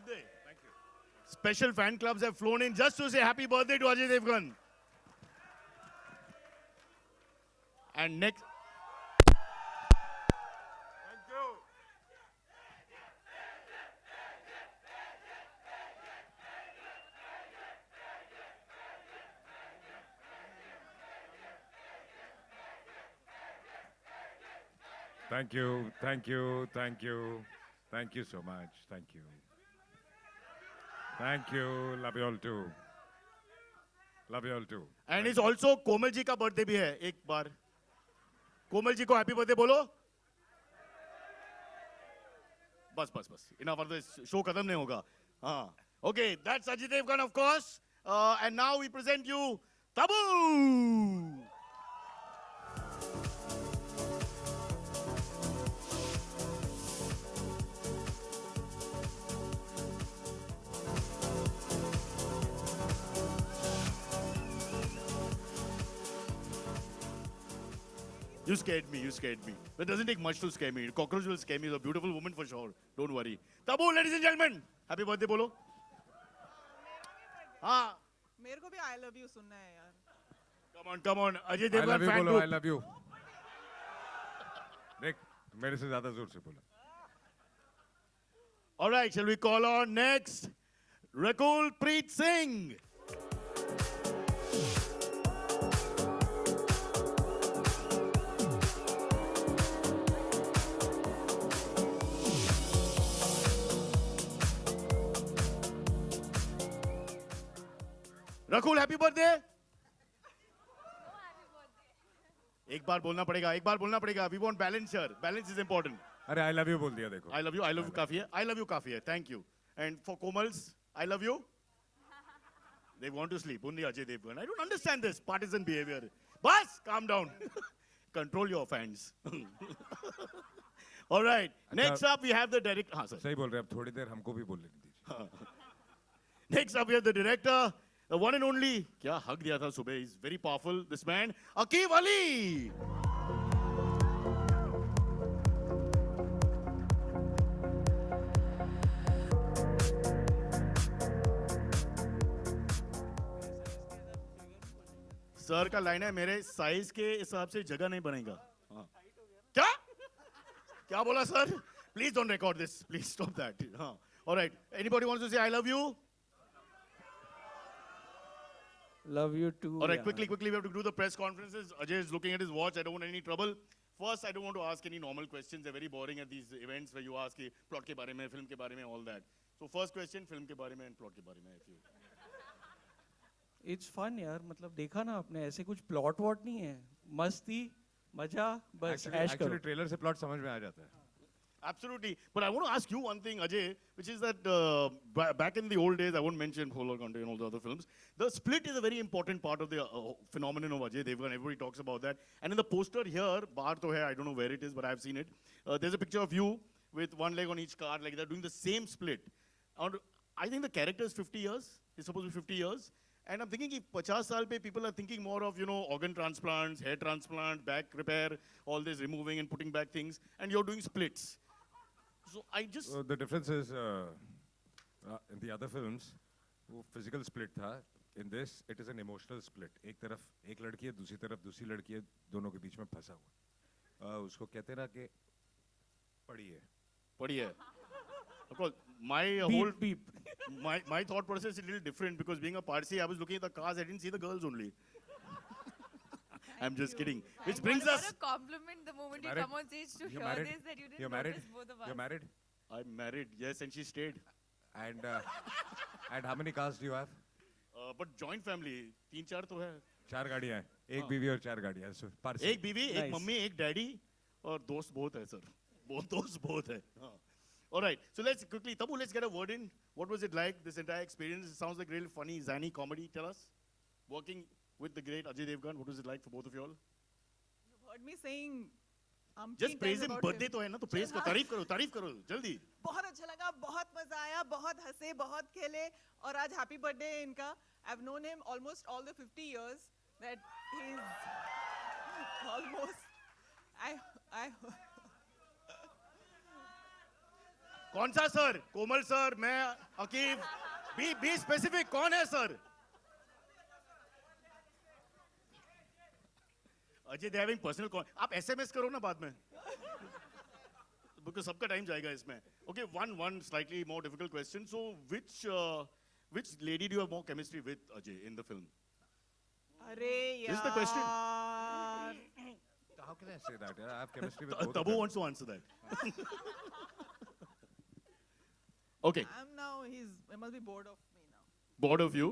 birthday. Thank you. Special fan clubs have flown in just to say happy birthday to Ajay Devgan. And next. Thank you. Thank you, thank you, thank you. Thank you so much. Thank you. Thank you. Love you all too. Love you all too. And it's also Komal ji का birthday भी है एक बार. कोमल जी को happy birthday बोलो. बस बस बस. Enough of this. Show खत्म नहीं होगा. हाँ. Okay, that's Ajay Devgan, of course. And now we present you Tabu. You scared me, you scared me. That doesn't take much to scare me. Cockroach will scare me. He's a beautiful woman for sure. Don't worry. Tabu, ladies and gentlemen. Happy birthday, bolo. हाँ. मेरे को भी I love you सुनना है यार. Come on. Ajay I Devgan love you fan बोलो, I group. love you. देख, मेरे से ज्यादा जोर से बोला. All right, shall we call on next Rakul Preet Singh. Rakul, happy birthday. एक बार बोलना पड़ेगा. We want balance here. Balance is important. अरे I love you बोल दिया देखो. I love you काफी है. I love you काफी है. Thank you. And for Komals, I love you. They want to sleep. Only Ajay Devgan. I don't understand this partisan behavior. Bas, calm down. Control your fans. All right. Next up, we have the director. हाँ sir. सही बोल रहे अब थोड़ी देर हमको भी बोलने दीजिए. Next up, we have the director, the one and only. क्या hug दिया था सुबह. He's very powerful. This man, Aqib Ali. Sir का लाइन है मेरे साइज के हिसाब से जगह नहीं बनेगा. हाँ. क्या बोला sir? Please don't record this. Please stop that. हाँ. ऑलराइट. एनीबॉडी वांट्स टू से I love you? Love you too. Alright, yaar. quickly, we have to do the press conferences. Ajay is looking at his watch. I don't want any trouble. First, I don't want to ask any normal questions. They're very boring at these events where you ask plot के बारे में, film के बारे में, all that. So first question, film के बारे में and plot के बारे में. If you... It's fun यार. मतलब देखा ना आपने ऐसे कुछ plot वॉट नहीं है. मस्ती, मजा, बस ऐश करो. Actually ट्रेलर से प्लॉट समझ में आ जाता है. Absolutely. But I want to ask you one thing, Ajay, which is that back in the old days, I won't mention Polar Country and all the other films, the split is a very important part of the phenomenon of Ajay Devgan. Everybody talks about that. And in the poster here, bahar to hai, I don't know where it is, but I've seen it. There's a picture of you with one leg on each car, like they're doing the same split. And I think the character is 50 years. He's supposed to be 50 years. And I'm thinking, if 50 saal pe people are thinking more of, organ transplants, hair transplant, back repair, all this removing and putting back things, and you're doing splits. So I just... The difference is in the other films, वो physical split था. In this, it is an emotional split. एक तरफ एक लड़की है, दूसरी तरफ दूसरी लड़की है, दोनों के बीच में फंसा हुआ. उसको कहते हैं ना कि पड़ी है. Padi hai. Of course, my whole my thought process is a little different because being a Parsi, I was looking at the cars, I didn't see the girls only. I'm just kidding. Which brings what us. a compliment the moment you Married? come on stage to You're hear married? this that you didn't You're married? notice both of us. You're married? I'm married, yes, and she stayed. And how many cars do you have? But joint family, 3-4 तो है. 4 गाड़ियाँ हैं. एक बीवी और 4 गाड़ियाँ. So, Parsi. एक बीवी, एक मम्मी, एक डैडी और दोस्त बहुत है सर. दोस्त बहुत है. हाँ. All right, so let's quickly, Tabu, let's get a word in. What was it like, this entire experience? It sounds like really funny, zany comedy. Tell us. Working with the great Ajay Devgan, what was it like for both of you all? You heard me saying Just praise him. Birthday तो है ना, तो praise करो, तारीफ करो, जल्दी. बहुत अच्छा लगा, बहुत मजा आया, बहुत हंसे, बहुत खेले और आज हैप्पी बर्थडे है इनका. I've known him almost all the 50 years that he's almost I कौन सा सर? कोमल सर, मैं, अकीब, बी स्पेसिफिक, कौन है sir? Ajay they having personal call, आप एसएमएस करो ना बाद में, बिकॉज सबका टाइम जाएगा इसमें. Okay, one slightly more difficult question. So which lady do you have more chemistry with, Ajay, in the film? अरे यार. This is the question. How can I say that? I have chemistry with both of Tabu them. wants to answer that. Okay, He must be bored of me now. bored of you.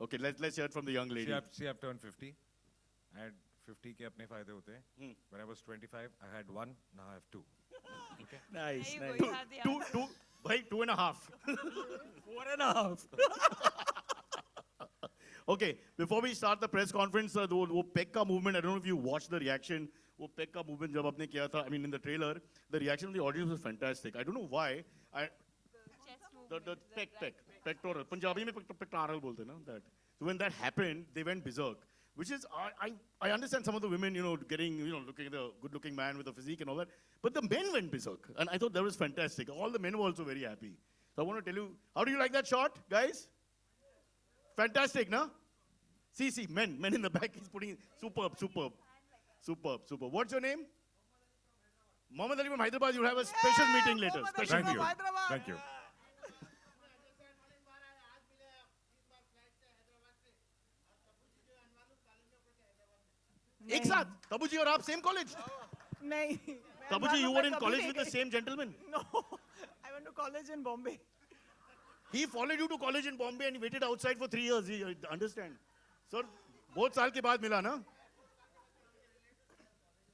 Okay, let's hear it from the young lady. See, I've turned 50. And 50 के अपने फायदे होते हैं. When I was 25, I had 1. Now I have 2. Okay. Nice, There you nice. go, you have the answer. Two, bhai, 2.5. 4.5. Okay, before we start the press conference, वो pack का movement, I don't know if you watched the reaction. वो pack का movement जब आपने किया था, I mean in the trailer, the reaction of the audience was fantastic. I don't know why. The pectoral. Punjabi में pectoral बोलते हैं ना, that. So when that happened, they went berserk. Which is, I understand some of the women, getting, looking at the good-looking man with a physique and all that. But the men went berserk. And I thought that was fantastic. All the men were also very happy. So I want to tell you, how do you like that shot, guys? Fantastic, no? See, men in the back, he's putting, superb. What's your name? Mohammed Ali from Hyderabad, you'll have a special meeting later. Mohammed Special Ali Thank from you. Hyderabad. Thank you. एक साथ, तबू जी और आप same college? नहीं. तबू जी, you were in college with the same gentleman? No, I went to college in Bombay. He followed you to college in Bombay and he waited outside for 3 years. He understand. Sir, बहुत साल के बाद मिला ना?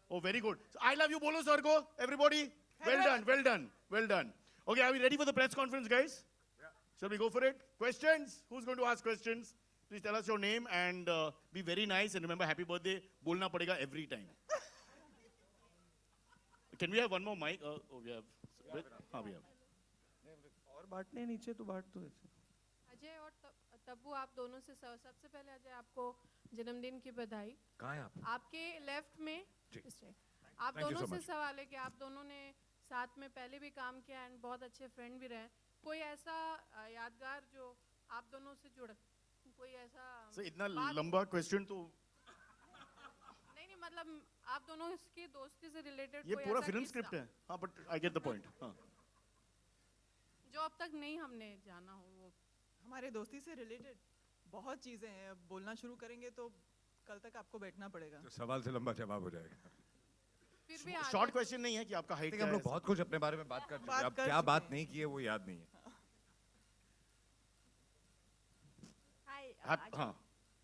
Oh, very good. So, I love you, bolo sir ko, everybody. Well done. Okay, are we ready for the press conference, guys? Yeah. Shall we go for it? Questions? Who's going to ask questions? Please tell us your name and be very nice and remember happy birthday. बोलना पड़ेगा every time. Can we have one more mic? We have. हाँ, we have. और बांटने नीचे तो बांट दो ऐसे. अजय और तब्बू, आप दोनों से सबसे पहले अजय आपको जन्मदिन की बधाई. कहाँ है आप? आपके लेफ्ट में जी. आप Thank you दोनों so से much. सवाल है कि आप दोनों ने साथ में पहले भी काम किया एंड बहुत अच्छे फ्रेंड भी रहे. कोई ऐसा यादगार जो आप दोनों से जुड़ा, कोई ऐसा So, इतना बात- लंबा question तो नहीं मतलब आप दोनों की दोस्ती से रिलेटेड ये कोई पूरा ऐसा फिल्म किस्सा स्क्रिप्ट है. हाँ, but I get the point. हाँ. जो अब तक नहीं हमने जाना हो वो. हमारे दोस्ती से रिलेटेड बहुत चीजें हैं. अब बोलना शुरू करेंगे तो कल तक आपको बैठना पड़ेगा. तो सवाल से लंबा जवाब हो जाएगा. फिर भी Short आगे- question नहीं है कि आपका height ठीक है, क्या हम है. लोग बहुत कुछ अपने बारे में बात कर चुके हैं. बात अब कर क्या चुके बात हैं. नहीं की है वो याद नहीं है. Hi, हाँ.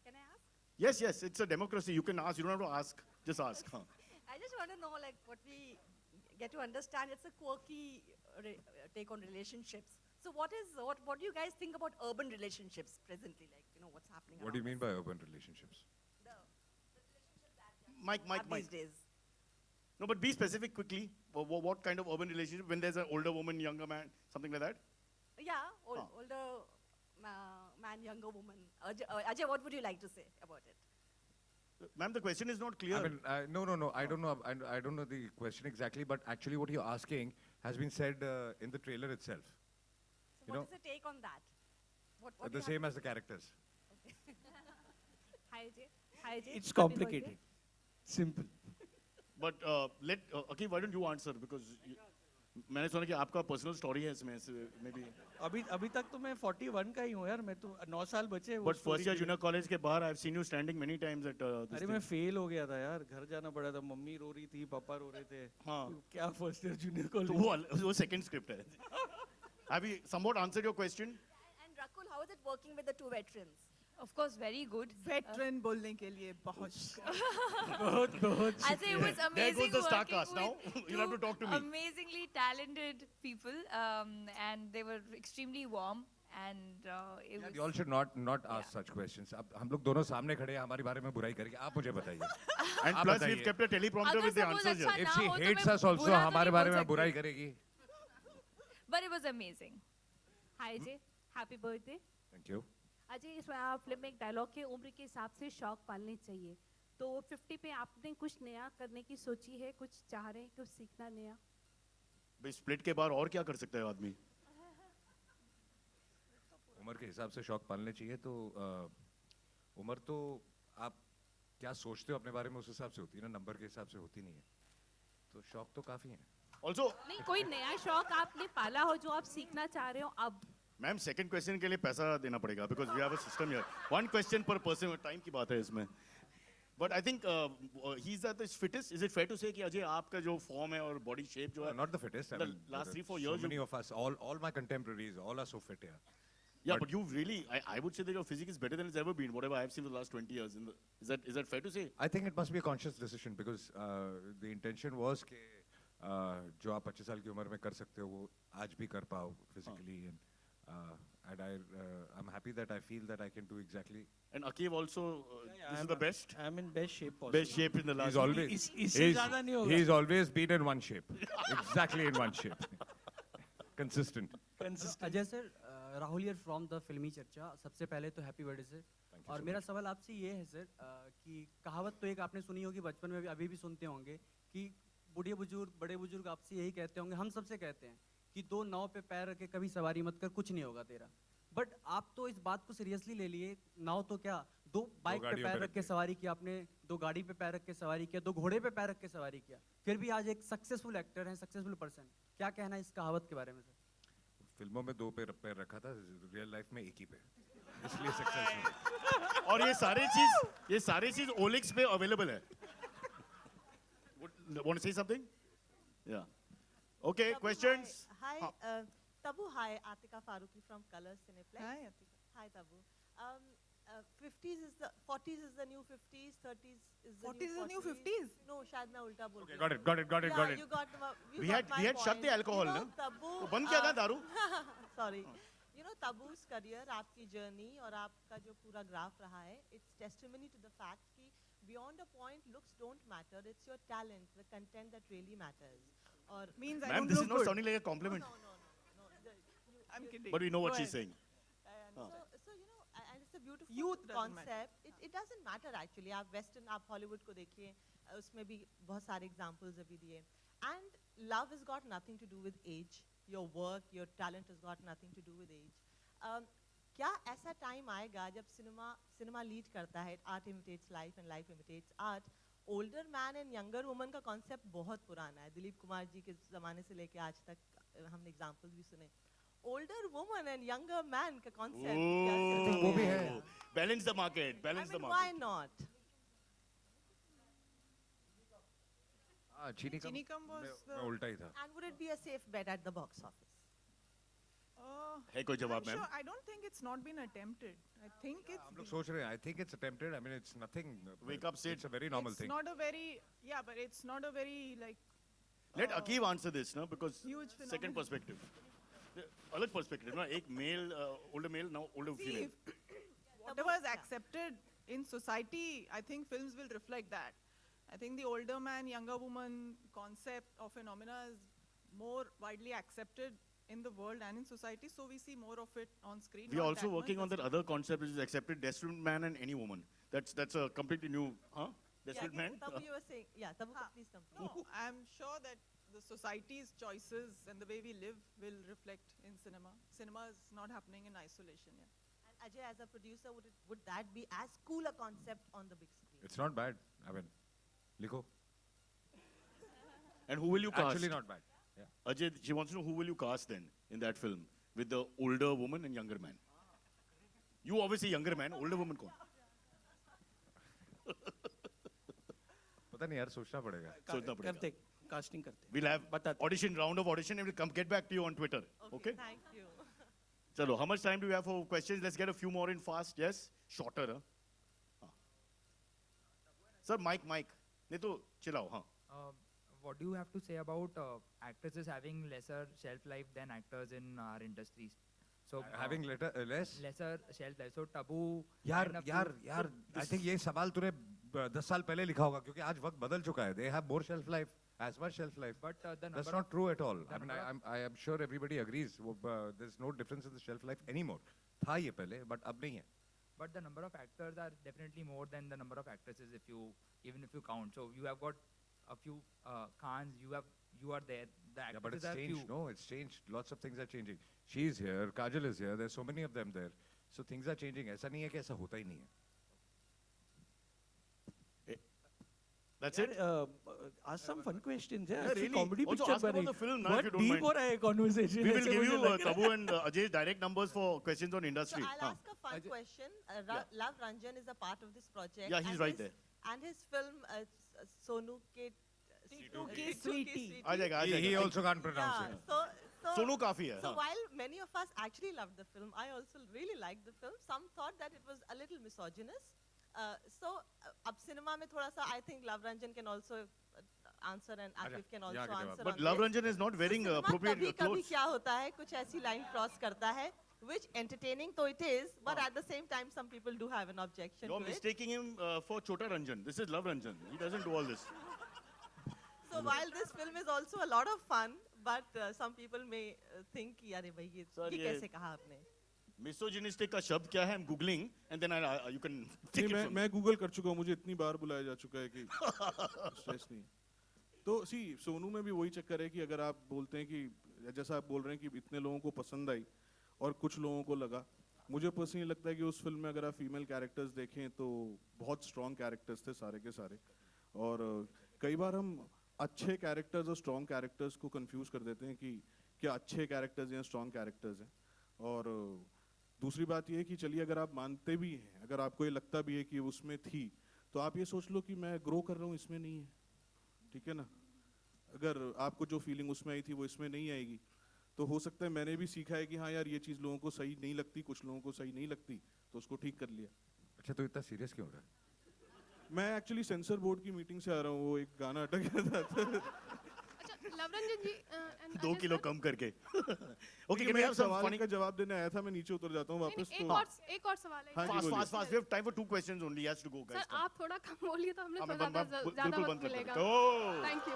can I ask? Yes, it's a democracy. You can ask. You don't have to ask. Just ask. हाँ. I just want to know, like, what we get to understand. It's a quirky take on relationships. So, what do you guys think about urban relationships presently? Like, what's happening? What do you around mean by urban relationships? the relationships that Mike. are these days? No, but be specific quickly. What kind of urban relationship? When there's an older woman, younger man, something like that? Yeah, Ah. older man, younger woman. Ajay, what would you like to say about it? Ma'am, the question is not clear. I mean, no. I don't know. I don't know the question exactly, but actually, what you're asking has been said in the trailer itself. So, You what know, is the take on that? What The do you same have as the characters. Hi, Ajay. Hi, Ajay. It's Happy complicated. birthday. Simple. But okay, why don't you answer? Because मैंने सुना कि आपका personal story है इसमें, maybe. अभी तक तो मैं 41 का ही हूँ यार. मैं तो 9 साल बचे हैं वो But story first year के लिए. junior college के बाहर, I've seen you standing many times at this अरे thing. मैं फेल हो गया था यार. घर जाना पड़ा था. मम्मी रो रही थी, पापा रो रहे थे. हाँ. क्या फर्स्ट ईयर जूनियर तो कॉलेज. वो second script है. Have we somewhat answered your question? And Rakul, how is it working with the two veterans? Of course, very good. Veteran बोलने के लिए बहुत बहुत I say it was There amazing goes the star working cast. Now with you'll have to two talk to me. amazingly talented people, and they were extremely warm, and it was. You all should not ask such questions. अब हम लोग दोनों सामने खड़े हैं, हमारे बारे में बुराई करेंगे. आप मुझे बताइए. And आप plus, बताइए. we've kept a teleprompter अगर with the suppose answers here. अच्छा If ना she हो तो hates मैं us also, बुरा तो हमारे नहीं बारे बोल में सकती. बुराई करेगी. But it was amazing. Hi Ajay, happy birthday. Thank you. Ajay, इसमें फिल्म में एक डायलॉग के उम्र के हिसाब से शौक पालने चाहिए. तो 50 पे आपने कुछ नया करने की सोची है, कुछ चाह रहे हैं, कुछ सीखना नया? भाई स्प्लिट के बाद और क्या कर सकता है आदमी? उम्र के हिसाब से शौक पालने चाहिए तो उम्र तो आप क्या सोचते हो अपने बारे में उस हिसाब से होती है ना, नंबर के हिसाब से होती नहीं है। तो शौक तो काफ़ी हैं। ऑल्सो नहीं, कोई नया शौक आपने पाला हो जो आप सीखना चाह रहे हो अब? मैम सेकंड क्वेश्चन के लिए पैसा देना पड़ेगा because we have a system here, one question per person, time की बात है इसमें। But I think he is the fittest, is it fair to say कि अजय आपका जो फॉर्म है और बॉडी शेप जो है, Not the fittest. I The mean, last 3-4 so years many of us, all my contemporaries, all are so fit here. yeah, but- but you really, I would say that your physique is better than it's ever been, whatever I've seen for the last 20 years. Is that fair to say? I think it must be a conscious decision because the intention was कि जो आप 25 साल की उम्र में कर सकते हो वो आज भी कर पाओ physically and I'm happy that I feel that I can do exactly. And Akiv also, this is the best? I'm in best shape possible. Best shape in the last. He's always इससे ज़्यादा नहीं होगा। he's always been in one shape, exactly in one shape, consistent. Ajay sir, Rahul here from the फिल्मी चर्चा। सबसे पहले तो happy birthday sir. Thank you और so मेरा much. सवाल आपसे ये है सर कि कहावत तो एक आपने सुनी होगी बचपन में, अभी भी सुनते होंगे कि बूढ़े बुजुर्ग बड़े बुजुर्ग आपसे यही कहते होंगे, हम सबसे कहते हैं कि दो नाव पे पैर रख के कभी सवारी मत कर, कुछ नहीं होगा तेरा। बट आप तो इस बात को सीरियसली ले लिए, नाव तो क्या, दो बाइक पे गाड़ियों पैर पे रख के रख सवारी किया आपने, दो गाड़ी पे पैर रख के सवारी किया, दो घोड़े पे पैर रख के सवारी किया, फिर भी आज एक सक्सेसफुल एक्टर हैं, सक्सेसफुल पर्सन। क्या कहना है इस कहावत के बारे में सर? फिल्मों में 2 पैर रखा था, रियल लाइफ में 1 ही पैर, इसलिए सक्सेसफुल। और ये सारे चीज ओलिक्स पे अवेलेबल है। Want to say something? Yeah. Okay, Tabu, questions? Hi, Huh. Tabu, hi, Atika Faruqi from Colors Cineplex. Hi, Atika. Hi, Tabu. 50s is the 40s is the new 50s, 30s is the 40s is the new 40s. 50s? No, शायद मैं उल्टा बोल Okay, रही हूँ। got it. Yeah, you got you We got had- my we had shut point. the alcohol, You know, no? Tabu, वो बंद किया था दारू? Sorry. You know, Tabu's career, आपकी journey और आपका जो पूरा ग्राफ रहा है, it's testimony to the fact कि beyond a point, looks don't matter. It's your talent, the content that really matters. और Means I Ma'am, don't this look is not good. sounding like a compliment, no. I'm kidding. but we know what Go she's ahead. saying. So you know, and it's a beautiful Youth doesn't concept. It doesn't matter actually. आप western, आप Hollywood को देखिए, उसमें भी बहुत सारे examples अभी दिए. And love has got nothing to do with age. Your work, your talent has got nothing to do with age. क्या ऐसा टाइम आएगा जब सिनेमा लीड करता है, art imitates life and life imitates art. Older man and younger woman का concept बहुत पुराना है. दिलीप कुमार जी के ज़माने से लेके आज तक हमने examples भी सुने. Older woman and younger man का concept Oh, वो भी है। Balance the market. I Balance the mean, why market. not? हाँ, चीनी Chini Kam was मैं the- उल्टा ही था। And would it be a safe bet at the box office? है कोई जवाब, I'm ma'am? sure, I don't think it's not been attempted. I think it's हम लोग सोच रहे हैं, I think it's attempted. I mean, it's nothing. Wake up, Sid. It's a very normal it's thing. not a very, yeah, but it's not a very like Let Akiv answer this, no? Because Huge second phenomenon. perspective. अलग perspective, ना? एक male, older male, now older see female. whatever is accepted in society. I think films will reflect that. I think the older man, younger woman concept or phenomena is more widely accepted in the world and in society. So we see more of it on screen. We are not also that working much, on that but other concept which is accepted, desperate man and any woman. That's a completely new, huh? Desperate man? Tabu, you were saying, yeah, Tabu, Huh. please complete. No, I'm sure that the society's choices and the way we live will reflect in cinema. Cinema is not happening in isolation. Yeah. And Ajay, as a producer, would that be as cool a concept on the big screen? It's not bad. I mean, लिखो. And who will you cast? Actually, not bad. Yeah. Ajay, she wants to know who will you cast then in that film with the older woman and younger man? You obviously younger man, older woman कौन? पता नहीं यार, सोचना पड़ेगा. सोचना पड़ेगा. करते casting करते We'll have बताते audition, round of audition, and we'll come get back to you on Twitter. Okay? Thank you. Chalo, how much time do we have for questions? Let's get a few more in fast. Yes? Shorter, huh? Sir, Mike. नहीं तो चिल्लाओ, हाँ. What do you have to say about actresses having lesser shelf life than actors in our industries? So Having less. lesser shelf life. So taboo. यार kind of यार you- यार I think ये सवाल तूने 10 साल पहले लिखा होगा क्योंकि आज वक्त बदल चुका है. They have more shelf life, as much shelf life. But the That's number not of, true at all. the I mean, number I am sure everybody agrees. There's no difference in the shelf life anymore. था ये पहले, but अब नहीं है. but the number of actors are definitely more than the number of actresses if you even if you count. So you have got a few Khans. you are there. The Yeah, but actresses it's are changed. few. No, it's changed. Lots of things are changing. She's here. Kajal is here. There's so many of them there. So things are changing. ऐसा नहीं है कि ऐसा होता ही नहीं है. That's it? Ask some fun questions. Yeah, Yeah, really. comedy Also picture ask about बनी. the film now, if you बहुत don't deep mind. हो रहा है conversation. We will ऐसे give मुझे you लग रहा है. Tabu and Ajay's direct numbers for questions on So industry. I'll Huh. ask a fun question. Love Ranjan is a part of this project. Yeah, he's and right his- there. And his film Sonu Ke Titu Ki Sweetie. आ जाएगा, आ He जाएगा. also can't pronounce Yeah, it. so Sonu काफी है. So हाँ. while many of us actually loved the film, I also really liked the film. Some thought that it was a little misogynist. अब cinema में थोड़ा सा I think Love Ranjan can also answer and Akif can also यहाँ के जवाब. answer. But on Love this. Ranjan is not wearing cinema appropriate कभी clothes. क्या होता है कुछ ऐसी line cross करता है which entertaining though it is, but at the same time some people do have an objection You're to it. mistaking him for Chota Ranjan. This is Love Ranjan. He doesn't do all this. So while this film is also a lot of fun, but some people may think कि अरे भाई Sir, ये ये- कैसे कहा आपने? Misogynistic का शब्द क्या है? I'm googling and then you can take it from. मैं गूगल कर चुका हूँ मुझे इतनी बार बुलाया जा चुका है कि स्ट्रेस नहीं है। तो सी सोनू में भी वही चक्कर है कि अगर आप बोलते हैं कि जैसा आप बोल रहे हैं कि इतने लोगों को पसंद आई और कुछ लोगों को लगा, मुझे पर्सनली लगता है कि उस फिल्म में अगर आप फीमेल कैरेक्टर्स देखें तो बहुत स्ट्रॉन्ग कैरेक्टर्स थे सारे के सारे, और कई बार हम अच्छे कैरेक्टर्स और स्ट्रॉन्ग कैरेक्टर्स को कंफ्यूज कर देते हैं कि क्या अच्छे कैरेक्टर्स या स्ट्रॉन्ग कैरेक्टर्स हैं। और दूसरी बात ये है कि चलिए अगर आप मानते भी हैं, अगर आपको ये लगता भी है कि उसमें थी, तो आप ये सोच लो कि मैं ग्रो कर रहा हूँ, इसमें नहीं है, ठीक है ना। अगर आपको जो फीलिंग उसमें आई थी वो इसमें नहीं आएगी, तो हो सकता है मैंने भी सीखा है कि हाँ यार ये चीज़ लोगों को सही नहीं लगती, कुछ लोगों को सही नहीं लगती, तो उसको ठीक कर लिया। अच्छा तो इतना सीरियस क्यों हो रहा है? मैं एक्चुअली सेंसर बोर्ड की मीटिंग से आ रहा हूँ, वो एक गाना अटक गया था। अच्छा लवरंजन जी and 2 Ajay किलो sir, कम करके. Okay, कि can मैं we एक have some सवाल funny? का जवाब देने आया था, मैं नीचे उतर जाता हूँ नहीं, वापस। नहीं, तो एक और सवाल है हाँ जी, Fast, बोलिए। fast, fast. We have time for 2 questions only. He has to go, guys. Sir आप थोड़ा कम बोलिए तो हमने हाँ, मैं थोड़ा बंद- ज्यादा बिल्कुल वक्त बंद मिलेगा। करता हूँ. Oh. Thank you.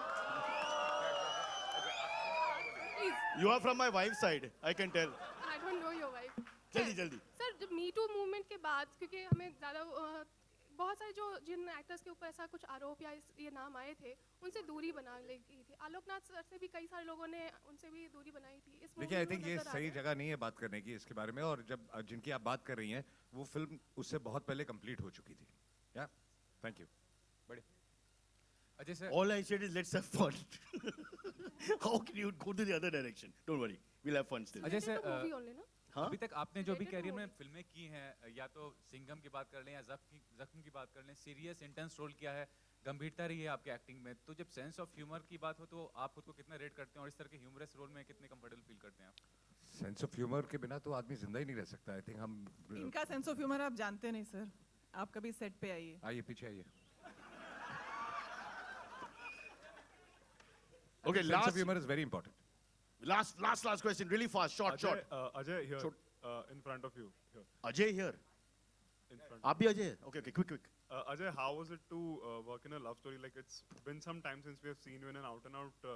Please You are from my wife's side. I can tell. I don't know your wife. जल्दी जल्दी. सर जब मी टू मूवमेंट के बाद क्योंकि हमें ज़्यादा बहुत सारे जो जिन एक्टर्स के ऊपर ऐसा कुछ आरोप या ये नाम आए थे उनसे दूरी बना ली गई थी। आलोकनाथ सर से भी कई सारे लोगों ने उनसे भी दूरी बनाई थी। इस देखिए आई movie में थिंक ये नजर आ सही रहा है। जगह नहीं है बात करने की इसके बारे में, और जब जिनकी आप बात कर रही हैं वो फिल्म उससे बहुत पहले कंप्लीट हो चुकी थी। या थैंक यू। बड़े Ajay sir, All I said is let's have fun. How can you go to the other direction? Don't worry. We'll have fun still. Ajay sir, Related to movie only, ना? हाँ? अभी तक आपने जो भी Related to career में movie. फिल्में की हैं, या तो सिंघम की बात कर लें या जख्म की बात कर लें, सीरियस इंटेंस रोल किया है, गंभीरता रही है आपके एक्टिंग में, तो जब सेंस ऑफ ह्यूमर की बात हो तो आप खुद को कितना रेट करते हैं और इस तरह के ह्यूमरस रोल में कितने कंफर्टेबल फील करते हैं आप? सेंस ऑफ ह्यूमर के बिना तो आदमी जिंदा ही नहीं रह सकता। आई थिंक हम इनका सेंस ऑफ ह्यूमर आप जानते नहीं सर, आप कभी सेट पे आइए। आइए पीछे आइए। Okay, sense last, of humour is very important. last question. Really fast. Short. Ajay here, Short. in front of you. Here, Ajay here. in front. आप भी Ajay? Okay, quick. Ajay, how was it to work in a love story? Like it's been some time since we have seen you in an out-and-out,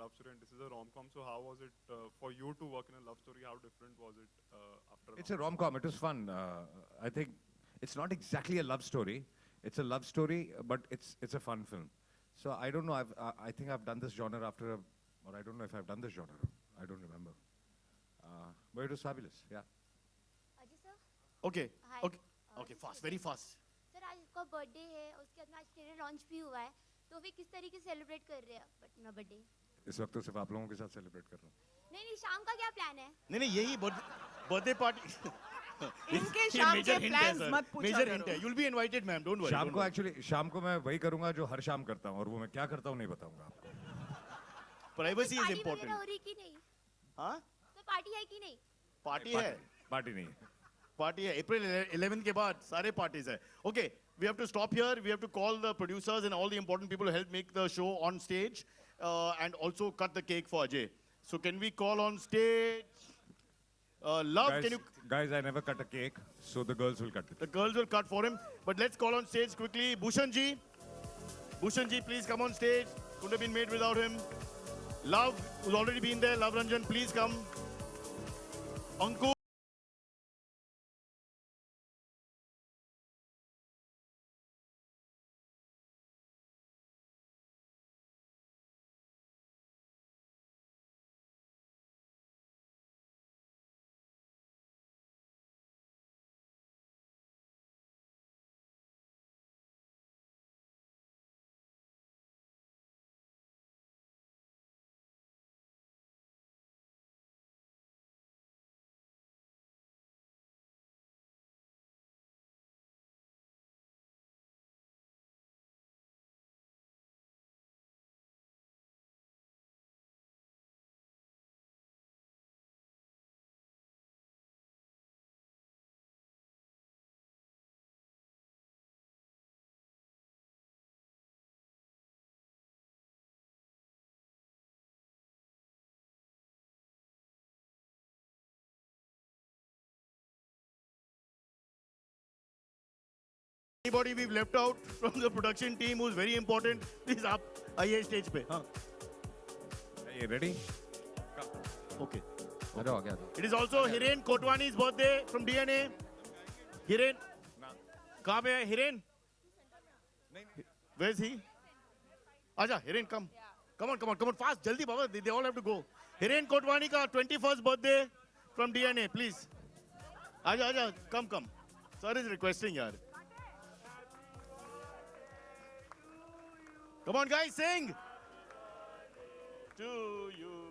love story, and this is a rom-com. So how was it for you to work in a love story? How different was it after? It's a rom-com. It was fun. I think it's not exactly a love story. It's a love story, but it's a fun film. So I don't know. I think I've done this genre or I don't know if I've done this genre. I don't remember. But it was fabulous. Yeah. Ajay sir Okay. Hi. Okay, fast. Very fast. Sir आज उसका birthday है, उसके बाद में आज trailer launch भी हुआ है, तो फिर किस तरीके से सेलिब्रेट कर रहे हैं आप अपना बर्थडे? इस वक्त तो सिर्फ आप लोगों के साथ सेलिब्रेट कर रहा हूँ। नहीं नहीं, शाम का क्या प्लान है? नहीं यही birthday party. इनके ये शाम major के hint है, plans sir. मत पूछा Major करो। hint है. You'll be invited, ma'am. Don't worry. शाम don't को worry. एक्चुअली शाम को मैं वही करूंगा जो हर शाम करता हूँ, और वो मैं क्या करता हूँ नहीं बताऊंगा आपको। Privacy is पार्टी वगैरह important. हो रही कि नहीं? हाँ? तो पार्टी है कि नहीं? Party है. पार्टी नहीं है। Party है. April 11th के बाद सारे parties है. Okay, we have to stop here. We have to call the producers and all the important people who help make the show on stage, and also cut the cake for Ajay. So can we call on stage? Love, Guys, can you? guys, I never cut a cake, so the girls will cut it. The girls will cut for him. But let's call on stage quickly. Bhushan ji. Bhushan ji, please come on stage. Couldn't have been made without him. Love, who's already been there. Love Ranjan, please come. Ankur. Anybody we've left out from the production team who's very important, please up. आइए stage पे. हाँ. Are you ready? Okay. आ जाओ आगे आ जाओ. It is also Hiren Kotwani's birthday from DNA. Hiren, कहाँ पे है Hiren? Where's he? आजा Hiren, come. Come on, fast, jaldi Baba. They all have to go. Hiren Kotwani का 21st birthday from DNA, please. आजा, come. Sir is requesting यार. Come on guys, sing. To you.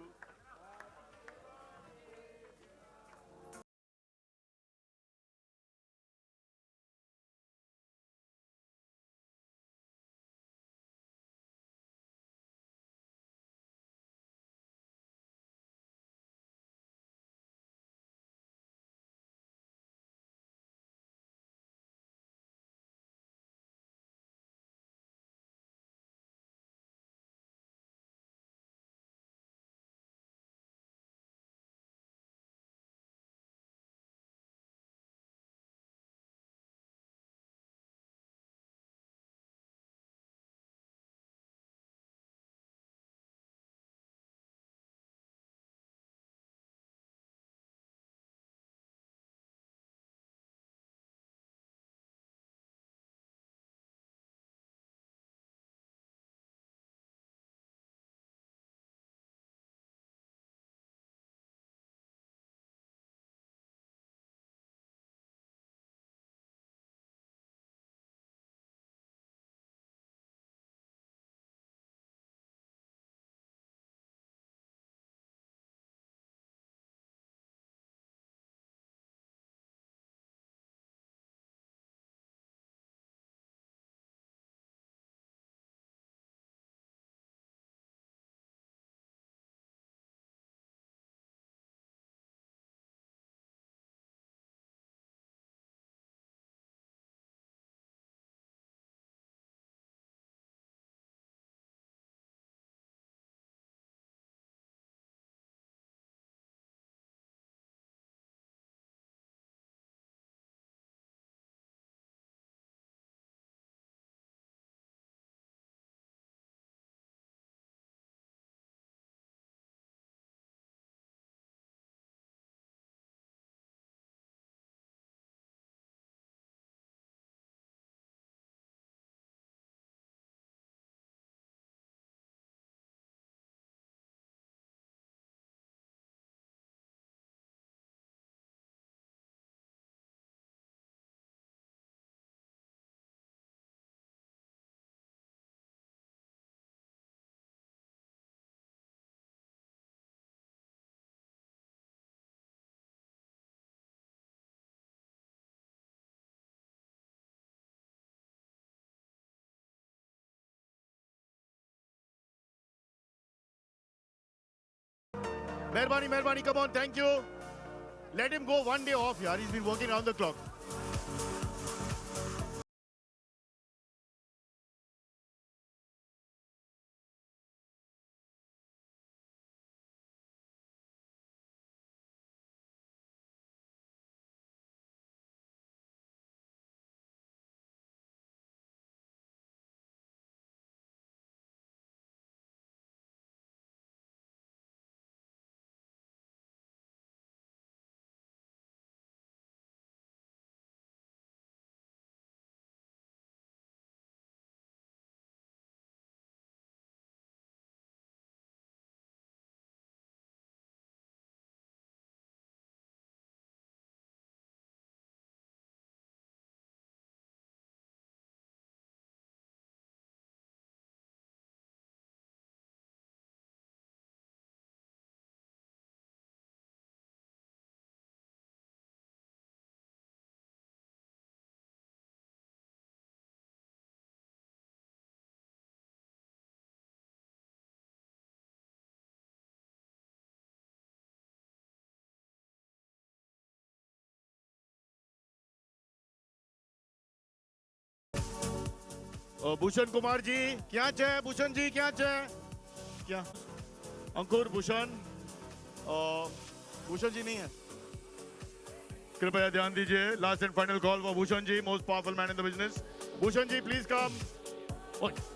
Mehrbani, come on, thank you. Let him go one day off, yaar. He's been working around the clock. Bhushan Kumar ji क्या चाहे भूषण जी क्या चाहे क्या अंकुर भूषण भूषण जी नहीं है कृपया ध्यान दीजिए. Last and final call for Bhushan ji, most powerful man in the business. Bhushan ji, please come. Oh.